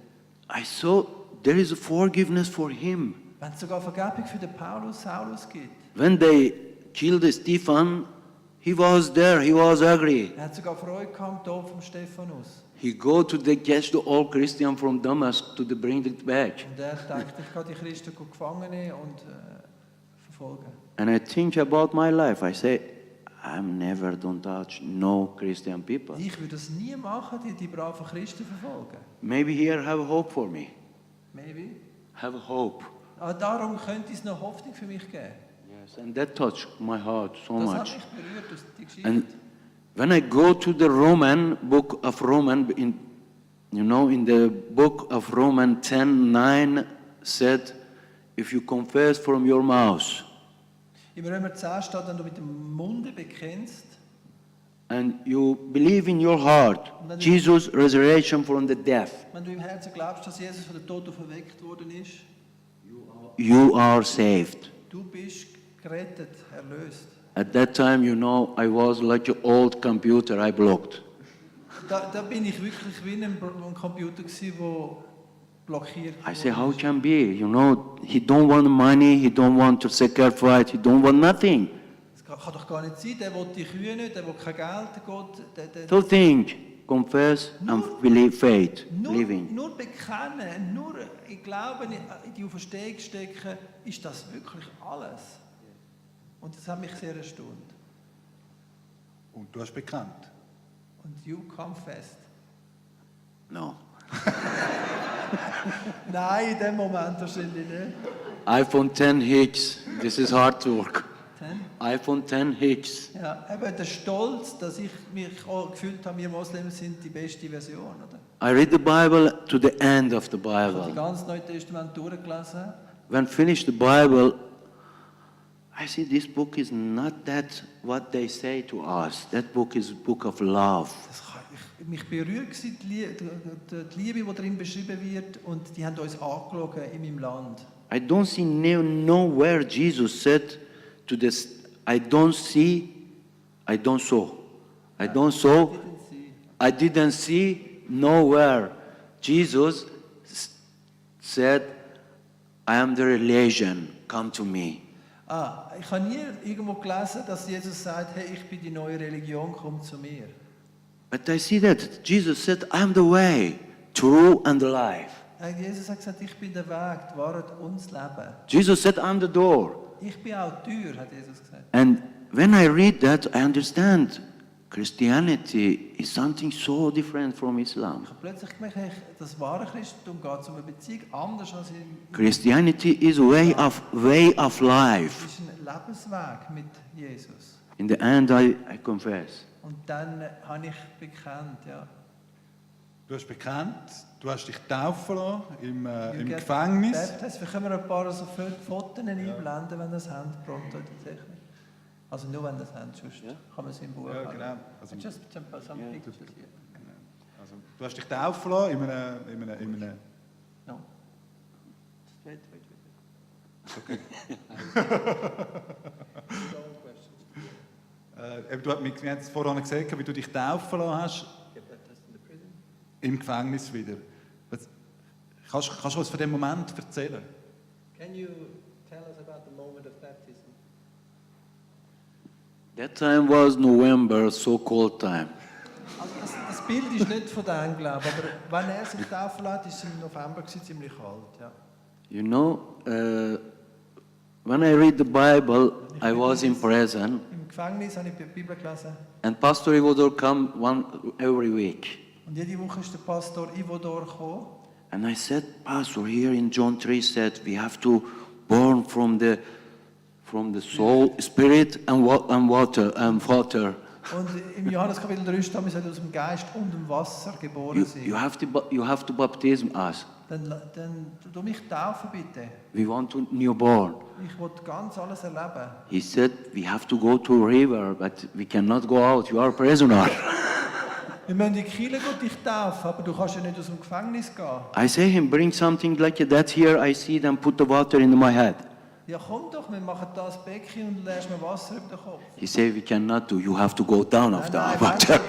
I saw there is a forgiveness for him. Wenn es sogar Vergebung für den Saulus gibt. When they killed Stephen, he was there, he was angry. Er hat sogar Freude gehabt am Tod von Stephanus. He go to the catch the all Christian from Damascus to bring it back. Und er denkt, ich kann die Christen gefangen nehmen und verfolgen. And I think about my life. I say, I'm never don't touch no Christian people. Ich würde das nie machen, die braven Christen verfolgen. Maybe here have hope for me. Maybe. Have hope. Aber darum könnte es noch Hoffnung für mich geben. Yes, and that touched my heart so Das hat much. mich berührt, die Geschichte. And when I go to the book of Romans, in the book of Romans 10:9 said, if you confess from your mouth Im Römer 10 steht, wenn du mit dem Munde bekennst, and you believe in your heart Jesus' resurrection from the death, wenn du im Herzen glaubst, dass Jesus von den Toten verweckt worden ist, you are saved. du bist gerettet, erlöst. At that time, I was like an old computer I blocked. Da bin ich wirklich wie ein Computer gewesen, der blockiert I say, worden how ist. can be? He don't want money, he don't want to sacrifice, he don't want nothing. Es kann doch gar nicht sein, der will die Kühe nicht, der will kein Geld, der So think, confess and believe faith, living. nur bekennen, nur in Glauben in die Auferstehung stecken, ist das wirklich alles. Und das hat mich sehr erstaunt. Und du hast bekannt. Und you confessed. No. Nein, in dem Moment wahrscheinlich nicht. iPhone 10 Hicks, this is hard work. 10? iPhone 10 Hicks. Ja, eben der Stolz, dass ich mich auch gefühlt habe, wir Moslems sind die beste Version, oder? I read the Bible to the end of the Ich habe Bible. das ganze Neue Testament durchgelesen. When finished the Bible, I see this book is not that what they say to us. That book is a book of love. Mich berührt gewesen, die Liebe, die darin beschrieben wird, und die haben uns angeschaut in meinem Land. I don't see nowhere Jesus said to this, I don't see, I don't saw. I don't saw, I didn't see nowhere. Jesus said, I am the religion, come to me. Ich habe nie irgendwo gelesen, dass Jesus sagt, hey, ich bin die neue Religion, komm zu mir. But I see that Jesus said, I am the way, true and the life. Jesus hat gesagt, ich bin der Weg, die Wahrheit und das Leben. Jesus said, I'm the door. Ich bin auch die Tür, hat Jesus gesagt. And when I read that, I understand Christianity is something so different from Islam. Ich habe plötzlich gemerkt, hey, das wahre Christentum geht um eine Beziehung anders als in... Christianity is way of life. Es ist ein Lebensweg mit Jesus. In the end, I confess. Und dann habe ich bekannt, ja. Du hast bekannt, du hast dich taufen lassen im You get Gefängnis. baptized. Wir können wir ein paar so Fotos einblenden, wenn das haben, pronto die Technik. Also nur wenn das haben, sonst kann man es im Buch Ja, haben. genau. Also, Just some pictures here. also, du hast dich taufen lassen in einem No. Wait. Okay. Du hast mir jetzt vorhin gesagt, wie du dich taufen lassen hast. im Gefängnis wieder. Kannst du uns von dem Moment erzählen? Can you tell us about the moment of baptism? That time was November, so cold time. Also das Bild ist nicht von dem, glaube ich, aber wenn er sich taufen lässt, ist es im November ziemlich kalt. Ja. You know, when I read the Bible, I was in prison, Im Gefängnis habe ich die Bibel gelesen and Pastor Ivodor come every week. und jede Woche ist der Pastor Ivodor gekommen. And I said, Pastor, here in John 3 said we have to born from the soul, spirit and water. Und im Johannes Kapitel 3 steht, wir sollen aus dem Geist und dem Wasser geboren sein. You have to baptize us. Dann tu mich taufen bitte. We want to newborn. Ich will ganz alles erleben. He said, we have to go to a river, but we cannot go out. You are a prisoner. Wir müssen in die Kirche gehen und dich taufen, aber du kannst ja nicht aus dem Gefängnis gehen. I say him, bring something like that here. I see them put the water in my head. Ja komm doch, wir machen das Becken und leerst mir Wasser über den Kopf. He said, we cannot do. You have to go down after Nein, water.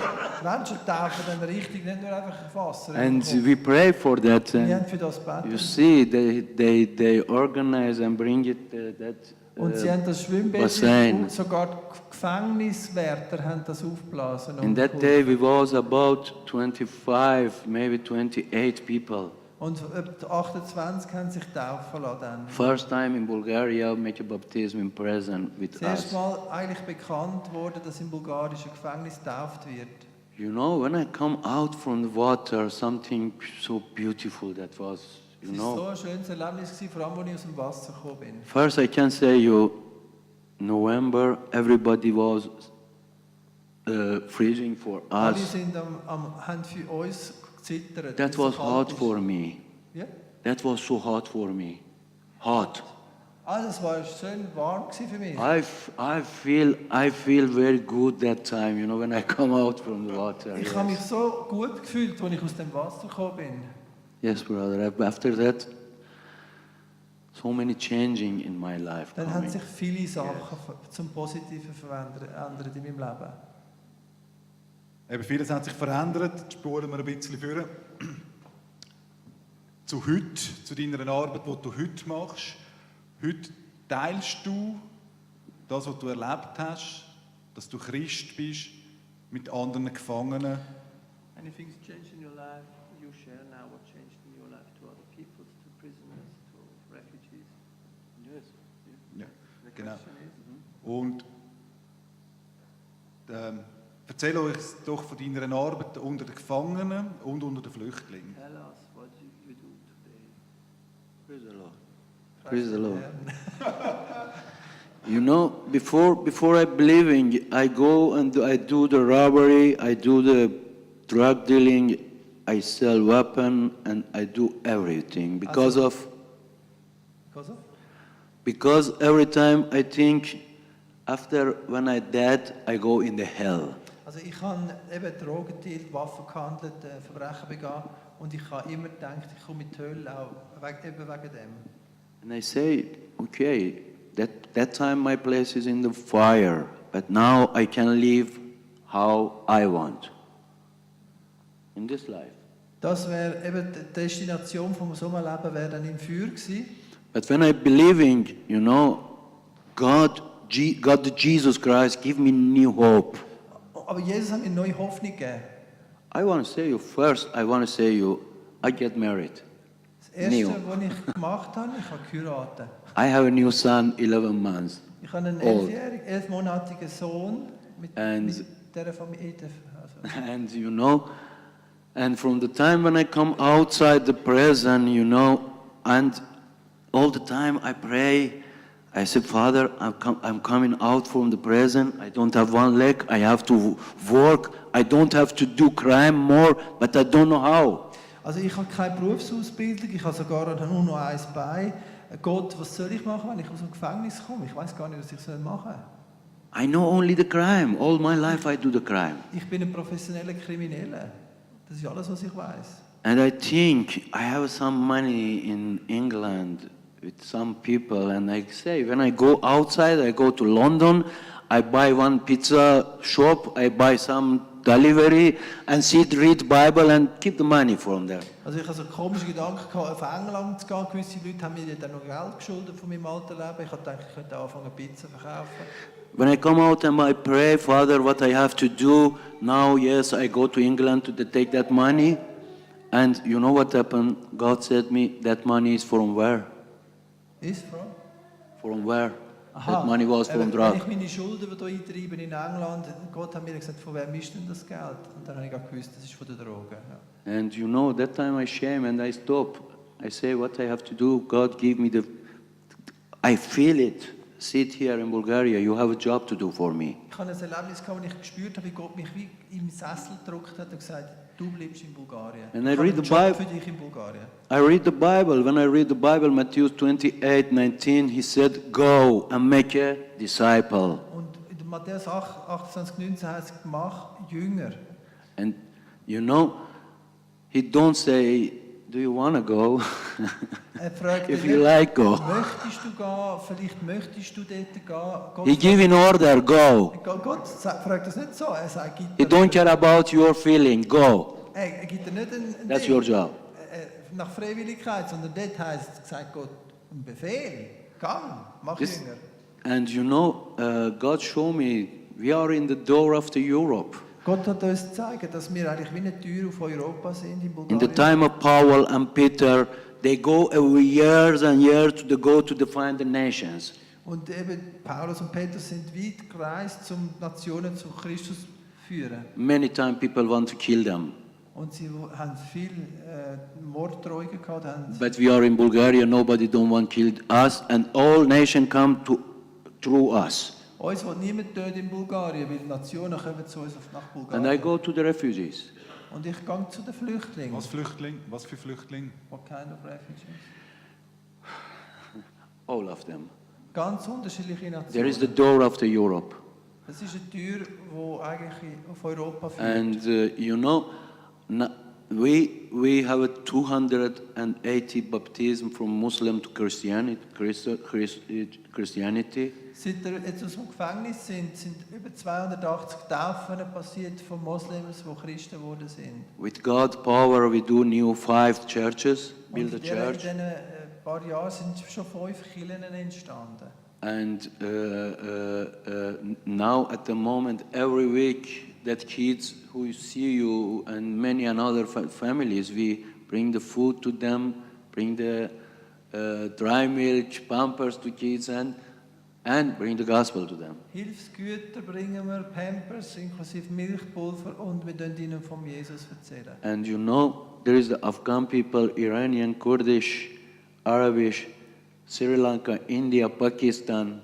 wenn schon taufen, dann richtig, nicht nur einfach Wasser über den And Kopf. we pray for that. Wir And haben für das you gebeten. see, they organize and bring it Und sie haben das Schwimmbett, Bassin. und sogar die Gefängniswärter haben das aufgeblasen. In that day, we was about 25, maybe 28 people. Und etwa 28 haben sich taufen lassen. Dann. First time in Bulgaria, make a baptism in prison with Das erste us. Mal eigentlich bekannt wurde, dass im bulgarischen Gefängnis getauft wird. You know, when I come out from the water, something so beautiful that was, you Es war so know. ein schönes Erlebnis, vor allem als ich aus dem Wasser gekommen bin. First, I can say you, November, everybody was freezing for Alle us. sind haben für uns gezittert. That weil es was so hot kalt ist. for me. Ja? That was so hot for me. Hot. Also es war schön warm gewesen für mich. I feel very good that time, you know, when I come out from the water. Ich habe mich Yes, so gut gefühlt, als ich aus dem Wasser gekommen bin. yes brother. After that, so many changing in my life. Dann haben coming. sich viele Sachen zum Positiven verändert in meinem Leben. Eben vieles hat sich verändert, spulen wir ein bisschen vor. Zu heute, zu deiner Arbeit, die du heute machst. Heute teilst du das, was du erlebt hast, dass du Christ bist, mit anderen Gefangenen. Anything's changed in your life, you share now what changed in your life to other people, to prisoners, to refugees. Yes. Ja, The genau. question is, Und erzähl uns doch von deiner Arbeit unter den Gefangenen und unter den Flüchtlingen. tell us what you do today. Praise the Lord. Praise the Lord. You know, before I believing, I go and I do the robbery, I do the drug dealing, I sell weapon, and I do everything because every time I think after when I dead, I go in the hell. Also ich habe eben Drogen dealt, Waffen gehandelt, Verbrechen begangen und ich habe immer gedacht, ich komme in die Hölle auch eben wegen dem. And I say, okay, that time my place is in the fire, but now I can live how I want in this life. Das wäre eben die Destination von so einem Leben, wäre dann im Feuer gewesen. But when I believing, you know, God Jesus Christ give me new hope. Aber Jesus hat mir neue Hoffnung gegeben. I want to say you first, I get married. Das Erste, New. was ich gemacht habe, ich habe geheiratet. I have a new son, 11 months. Ich habe einen Old. 11-monatigen Sohn mit dieser Familie. Also. And you know, and from the time when I come outside the prison, you know, and all the time I pray, I said, Father, I'm coming out from the prison. I don't have one leg. I have to work. I don't have to do crime more, but I don't know how. Also ich habe keine Berufsausbildung, ich habe sogar nur noch ein Bein. Gott, was soll ich machen, wenn ich aus dem Gefängnis komme? Ich weiß gar nicht, was ich machen soll. I know only the crime. All my life I do the crime. Ich bin ein professioneller Krimineller. Das ist alles, was ich weiß. And I think I have some money in England with some people, and I say, when I go outside, I go to London, I buy one pizza shop, I buy some delivery and read Bible and keep the money from there. Also ich hatte so komische Gedanken gehabt, auf England zu gehen. Gewisse Leute haben mir dann noch Geld geschuldet von meinem alten Leben. Ich habe gedacht, ich könnte anfangen Pizza verkaufen. When I come out and I pray, Father, what I have to do now, yes, I go to England to take that money. And you know what happened? God said me, that money is from where? Ist from? From where? That money was from Wenn drug. ich meine Schulden hier eintreibe in England, Gott hat mir gesagt, von wem ist denn das Geld? Und dann habe ich auch gewusst, das ist von den Drogen. Ja. And you know, that time I shame and I stop. I say, what I have to do, God give me I feel it. Sit here in Bulgaria, you have a job to do for me. Ich hatte ein Erlebnis, wo ich gespürt habe, wie Gott mich wie im Sessel gedrückt hat und gesagt, du bleibst in Bulgarien. And I ich habe read einen the Job Bible. für dich in Bulgarien. I read the Bible. When I read the Bible, Matthew 28:19, he said, go and make a disciple. Und in Matthäus 28:19 heißt es, mach Jünger. And you know, he don't say, do you want to go? Er fragt If dich you nicht, like, go. möchtest du gehen, vielleicht möchtest du dort gehen. Gott, He give in order, go. Gott fragt das nicht so, er sagt, He don't care about your feeling, go. er gibt dir nicht einen That's Ding, your job. nach Freiwilligkeit, sondern dort heißt es, sagt Gott, ein Befehl, gang, mach This- Jünger. And you know, God showed me, we are in the door of the Europe. Gott hat uns gezeigt, dass wir eigentlich wie eine Tür auf Europa sind in In Bulgarien. the time of Paul and Peter, they go every years and years to go to define the nations. Und eben Paulus und Petrus sind weit gereist, um die Nationen zu Christus zu führen. Many times people want to kill them. Und sie haben viel Morddrohungen gehabt. But we are in Bulgaria, nobody don't want to kill us, and all nations come through us. Uns will niemand töten in Bulgarien, weil die Nationen kommen zu uns nach And I Bulgarien. go to the refugees. Und ich gehe zu den Flüchtlingen. Was Flüchtling? Was für Flüchtlinge? What kind of refugees? All of them. Ganz unterschiedliche There is the Nationen. door of the Europe. Das ist eine Tür, die eigentlich auf Europa führt. And you know, we have a 280 baptism from Muslim to Christianity. Seit wir jetzt aus dem Gefängnis sind über 280 Taufen passiert von Moslems, die Christen geworden sind. With God's power, we do new 5 churches, build a Und in church. diesen paar Jahren sind schon 5 Kirchen entstanden. And now at the moment, every week, that kids who see you and many another families, we bring the food to them, bring the dry milk, pampers to kids, and bring the gospel to them. Hilfsgüter bringen wir, Pampers inklusive Milchpulver und wir erzählen ihnen von Jesus erzählen. And you know, there is the Afghan people, Iranian, Kurdish, Arabic, Sri Lanka, India, Pakistan,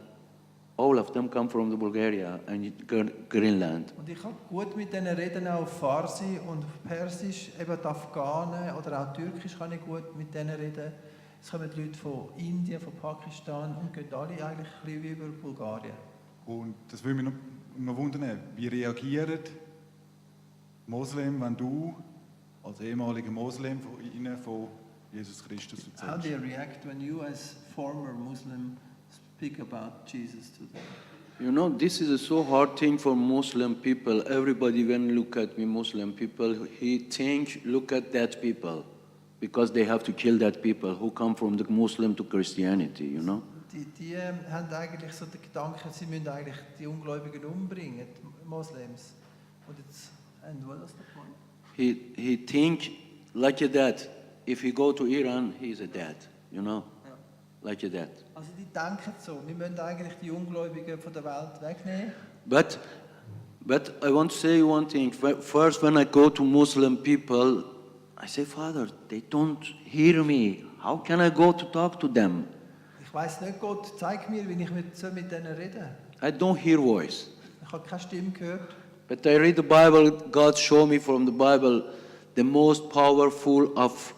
all of them come from the Bulgaria and Greenland. Und ich kann gut mit denen reden, auch auf Farsi und auf Persisch, eben die Afghanen oder auch Türkisch kann ich gut mit denen reden. Es kommen Leute von Indien, von Pakistan und gehen alle eigentlich ein bisschen wie über Bulgarien. Und das würde mich noch wundern, wie reagieren Moslem, wenn du als ehemaliger Moslem von ihnen von Jesus Christus How erzählst? do you react when you as former Muslim speak about Jesus to them? You know, this is a so hard thing for Muslim people. Everybody, when look at me, Muslim people, he think, look at that people, because they have to kill that people who come from the Muslim to Christianity, you know. Die haben eigentlich so den Gedanken, sie müssen eigentlich die Ungläubigen umbringen, die Moslems. Und jetzt, and what was the point? He think like that. If he go to Iran, he is a dead, you know, Ja. like that. Also die denken so, wir müssen eigentlich die Ungläubigen von der Welt wegnehmen. But I want to say one thing. First, when I go to Muslim people, I say, Father, they don't hear me. How can I go to talk to them? Ich weiss nicht, Gott, zeig mir, wie ich mit denen reden. I don't hear voice. Ich habe keine Stimme gehört. But I read the Bible. God showed me from the Bible the most powerful of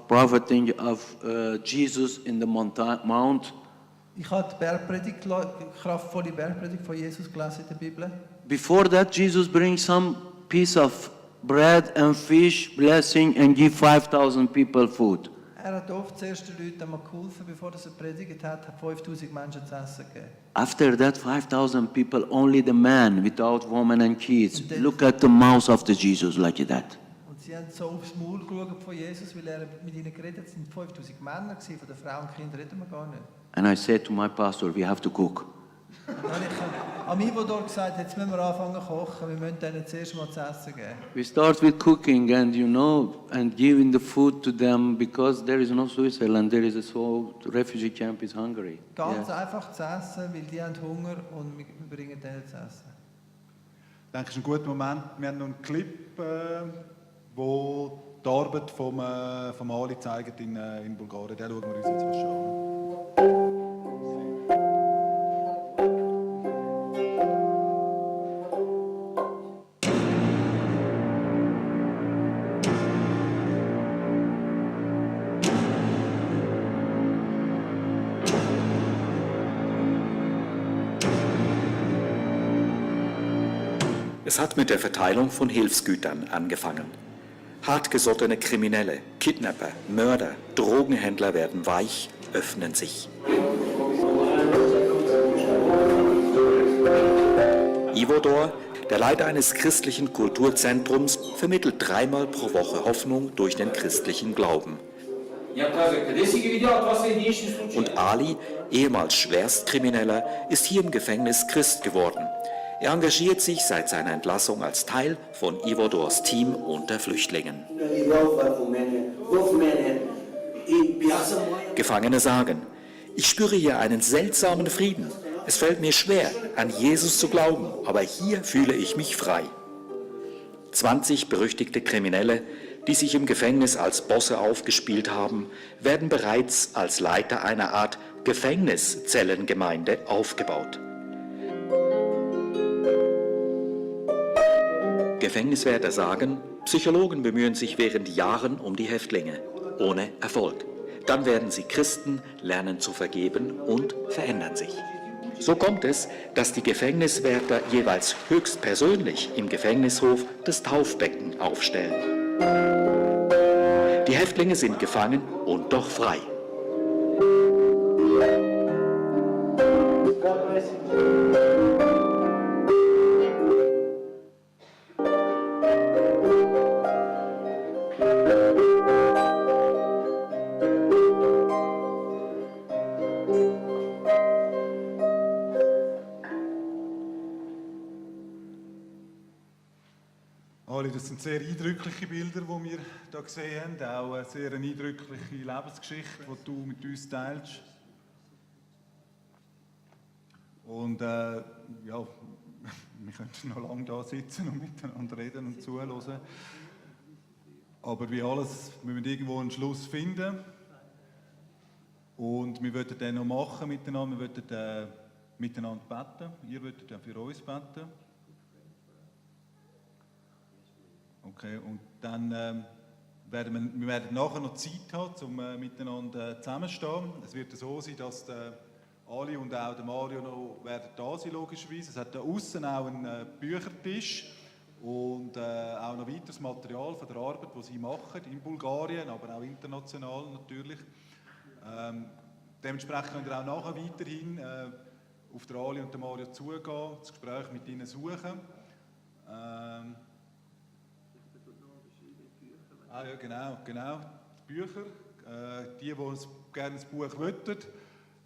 propheting of Jesus in the mount. Ich habe die Bergpredigt, die kraftvolle Bergpredigt von Jesus gelesen in der Bibel. Before that, Jesus brings some piece of bread and fish, blessing, and give 5,000 people food. er hat oft zuerst den Leuten einmal geholfen, bevor er predigt hat 5000 Menschen zu essen gegeben. After that 5,000 people, only the man without woman and kids. Look at the mouth of the Jesus like that. Und sie haben so aufs Maul geschaut von Jesus, weil er mit ihnen geredet hat. Es sind 5000 Männer gewesen, von den Frauen und Kindern reden wir gar nicht. And I said to my pastor, we have to cook. Und dann habe ich an Ivo dort gesagt, jetzt müssen wir anfangen zu kochen, wir müssen denen zuerst mal zu essen geben. We start with cooking and and giving the food to them because there is no Switzerland, there is a refugee camp is Hungary. Ganz einfach zu essen, weil die haben Hunger und wir bringen denen zu essen. Ich denke, es ist ein guter Moment. Wir haben noch einen Clip, wo die Arbeit vom Ali zeigt in Bulgarien. Den schauen wir uns jetzt mal an. Es hat mit der Verteilung von Hilfsgütern angefangen. Hartgesottene Kriminelle, Kidnapper, Mörder, Drogenhändler werden weich, öffnen sich. Ivor, der Leiter eines christlichen Kulturzentrums, vermittelt 3-mal pro Woche Hoffnung durch den christlichen Glauben. Und Ali, ehemals Schwerstkrimineller, ist hier im Gefängnis Christ geworden. Er engagiert sich seit seiner Entlassung als Teil von Ivordors Team unter Flüchtlingen. Gefangene sagen, ich spüre hier einen seltsamen Frieden. Es fällt mir schwer, an Jesus zu glauben, aber hier fühle ich mich frei. 20 berüchtigte Kriminelle, die sich im Gefängnis als Bosse aufgespielt haben, werden bereits als Leiter einer Art Gefängniszellengemeinde aufgebaut. Gefängniswärter sagen, Psychologen bemühen sich während Jahren um die Häftlinge, ohne Erfolg. Dann werden sie Christen, lernen zu vergeben und verändern sich. So kommt es, dass die Gefängniswärter jeweils höchstpersönlich im Gefängnishof das Taufbecken aufstellen. Die Häftlinge sind gefangen und doch frei. Ali, das sind sehr eindrückliche Bilder, die wir hier gesehen haben. Auch eine sehr eindrückliche Lebensgeschichte, die du mit uns teilst. Und ja, wir könnten noch lange da sitzen und miteinander reden und zuhören. Aber wie alles, wir müssen irgendwo einen Schluss finden. Und wir wollten den noch machen miteinander. Wir wollten miteinander beten. Ihr wolltet ja für uns beten. Okay, und dann werden wir nachher noch Zeit haben, um miteinander zusammenzustehen. Es wird so sein, dass Ali und auch der Mario noch werden da sein, logischerweise. Es hat da außen auch einen Büchertisch und auch noch weiteres Material von der Arbeit, die sie machen, in Bulgarien, aber auch international natürlich. Dementsprechend könnt ihr auch nachher weiterhin auf der Ali und der Mario zugehen, das Gespräch mit ihnen suchen. Ja, genau. Die Bücher. Die gerne ein Buch möchten.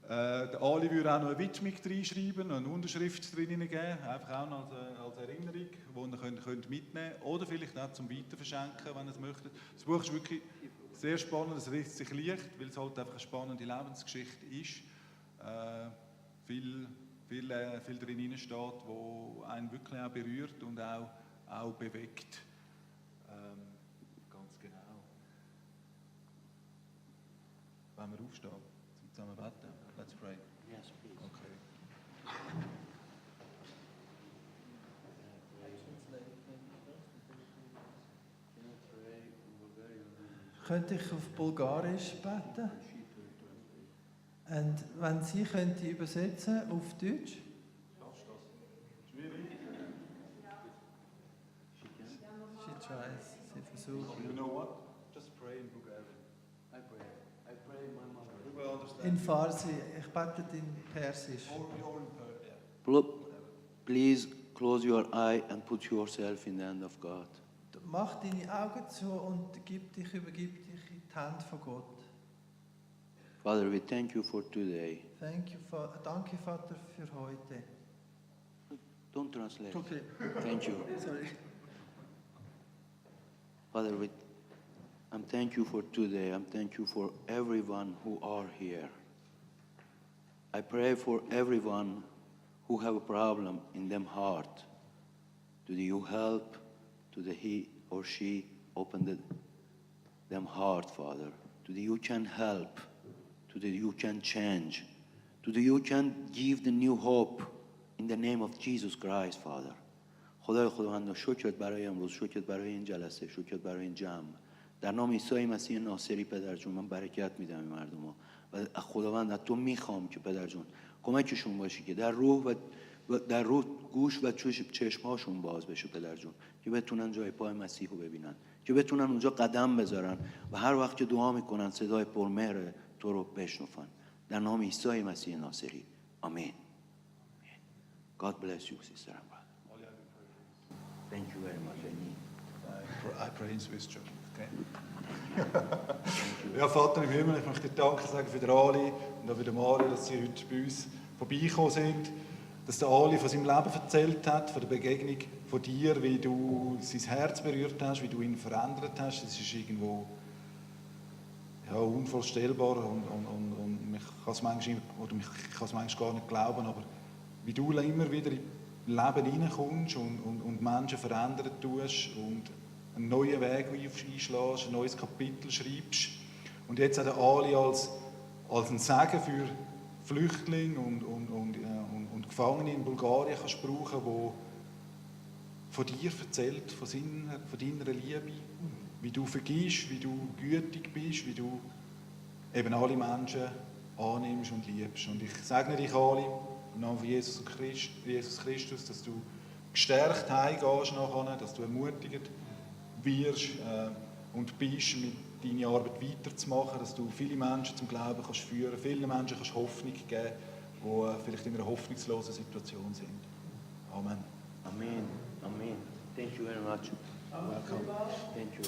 Der Ali würde auch noch eine Widmung reinschreiben, eine Unterschrift drinnen geben, einfach auch noch als Erinnerung, die ihr könnt mitnehmen könnt. Oder vielleicht auch zum Weiterverschenken, wenn ihr es möchtet. Das Buch ist wirklich sehr spannend, es liest sich leicht, weil es halt einfach eine spannende Lebensgeschichte ist. Viel drin steht, wo einen wirklich auch berührt und auch bewegt. Ganz genau. Wollen wir aufstehen, zusammen beten? Let's pray. Yes, please. Okay. Könnte ich auf Bulgarisch beten? Und wenn Sie könnte übersetzen auf Deutsch? She tries. Sie versucht. You know what? Just pray in Bulgarian. I pray. In Farsi, ich bete in Persisch. Please close your eye and put yourself in the hand of God. Mach deine Augen zu und übergib dich in die Hände von Gott. Father, we thank you for today. Danke, Vater, für heute. Don't translate. Okay. Thank you. Sorry. Father, I'm thank you for today. I'm thank you for everyone who are here. I pray for everyone who have a problem in them heart. Do you help? To the he or she open them heart, Father. To the you can help. To the you can change. To the you can give the new hope in the name of Jesus Christ, Father. خداوند شکرت برای امروز، شکرت برای این جلسه، شکرت برای این جمع. در نام عیسی مسیح ناصری پدر جون من برکت میدم این مردم و خداوند از تو میخوام که پدر جون کمکشون باشی که در روح گوش و چشمهاشون باز بشه پدر جون، که بتونن جای پای مسیح رو ببینن، که بتونن اونجا قدم بذارن و هر وقت که دعا میکنن صدای پرمهر تو رو بشنفن. در نام عیسی مسیح ناصری. آمین. God bless you, sister and brother. Thank you very much. I pray in Swiss, John. Okay. Ja, Vater im Himmel, ich möchte dir Danke sagen für den Ali und auch für den Mario, dass sie heute bei uns vorbeigekommen sind, dass der Ali von seinem Leben erzählt hat, von der Begegnung von dir, wie du sein Herz berührt hast, wie du ihn verändert hast. Das ist irgendwo unvorstellbar und ich kann es manchmal gar nicht glauben, aber wie du immer wieder in Leben hineinkommst und Menschen verändern tust und einen neuen Weg einschlägst, ein neues Kapitel schreibst. Und jetzt auch der Ali als ein Segen für Flüchtlinge und Gefangene in Bulgarien kannst brauchen, der von dir erzählt, von deiner Liebe, wie du vergibst, wie du gütig bist, wie du eben alle Menschen annimmst und liebst. Und ich segne dich, Ali, im Namen von Jesus Christus, dass du gestärkt heimgehst nachher, dass du ermutigt wirst und bist, mit deiner Arbeit weiterzumachen, dass du viele Menschen zum Glauben kannst führen, vielen Menschen kannst Hoffnung geben, die vielleicht in einer hoffnungslosen Situation sind. Amen. Amen. Amen. Thank you very much. Welcome. Thank you.